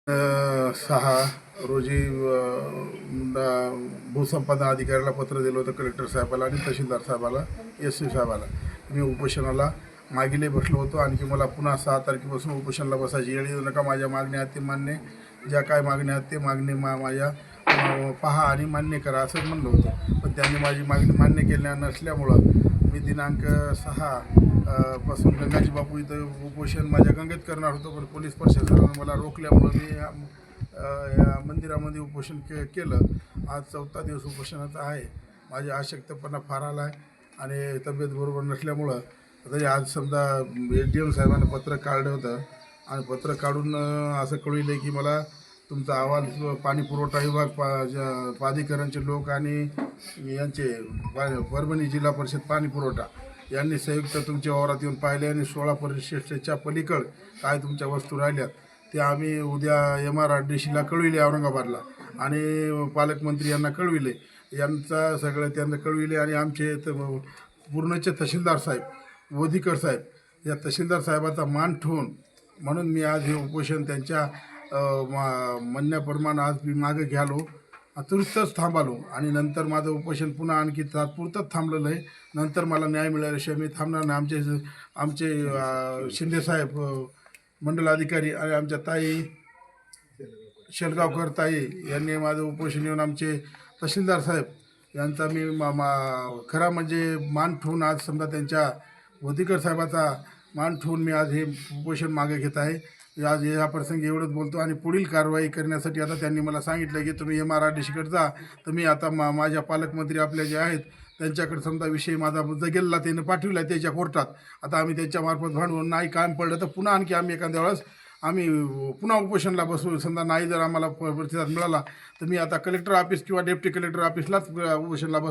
6 रोजी भूसंपादन अधिकाऱ्याला पत्र दिलं होतं, कलेक्टर साहेबाला आणि तहसीलदार साहेबाला, एस सी साहेबाला. मी उपोषणाला मागीले बसलो होतो. आणखी मला पुन्हा 6 तारखेपासून उपोषणाला बसायची वेळ येऊ नका. माझ्या मागण्या आहेत ते मान्य, ज्या काय मागण्या आहेत ते मागणी माझ्या पहा आणि मान्य करा असं म्हणलं होतं. पण त्यांनी माझी मागणी मान्य केल्या नसल्यामुळं मी दिनांक 6 पासून गंगाजी बापू इथं उपोषण माझ्या गंगेत करणार होतो. पण पोलीस प्रशासनानं मला रोखल्यामुळं मी या मंदिरामध्ये उपोषण केलं. आज 4था दिवस उपोषणाचा आहे. माझ्या अशक्तपणा फार आला आहे आणि तब्येत बरोबर नसल्यामुळं तरी आज समजा SDM साहेबांनी पत्र काढलं होतं आणि पत्र काढून असं कळविलं की मला तुमचा अहवाल पाणी पुरवठा विभाग प्राधिकरणचे लोक आणि यांचे परभणी जिल्हा परिषद पाणी पुरवठा यांनी संयुक्त तुमच्या वावरात येऊन पाहिले आणि 16 परिशिष्टच्या पलीकड काय तुमच्या वस्तू राहिल्यात ते आम्ही उद्या MRDCला कळविले, औरंगाबादला, आणि पालकमंत्री यांना कळविले. यांचा सगळं त्यांना कळविले आणि आमचे पूर्णचे तहसीलदार साहेब, वोधीकर साहेब, या तहसीलदार साहेबाचा मान ठेवून म्हणून मी आज हे उपोषण त्यांच्या म्हणण्याप्रमाणे आज मी मागं घ्यालो, तुरंतच थांबालो. आणि नंतर माझं उपोषण पुन्हा आणखी तात्पुरतंच थांबलेलं आहे. नंतर मला न्याय मिळाल्याशिवाय मी थांबणार नाही. आमचे शिंदेसाहेब मंडलाधिकारी आणि आमच्या ताई शेलगावकर ताई यांनी माझं उपोषण येऊन आमचे तहसीलदार साहेब यांचा मी खरा म्हणजे मान ठेवून आज समजा त्यांच्या वोधीकर साहेबाचा मान ठेवून मी आज हे उपोषण मागे घेत आहे. आज या प्रसंगी एवढंच बोलतो. आणि पुढील कारवाई करण्यासाठी आता त्यांनी मला सांगितलं की तुम्ही MRDCकडे जा. तर मी आता माझ्या पालकमंत्री आपले जे आहेत त्यांच्याकडे समजा विषय माझा जगेलला त्यानं पाठवला आहे त्याच्या कोर्टात. आता आम्ही त्यांच्यामार्फत भांडवून नाही काम पडलं तर पुन्हा आणखी आम्ही एखाद्या वेळेस आम्ही पुन्हा उपोषणाला बसू. समजा नाही जर आम्हाला प्रतिसाद मिळाला तर मी आता कलेक्टर ऑफिस किंवा डेप्टी कलेक्टर ऑफिसलाच उपोषणाला बस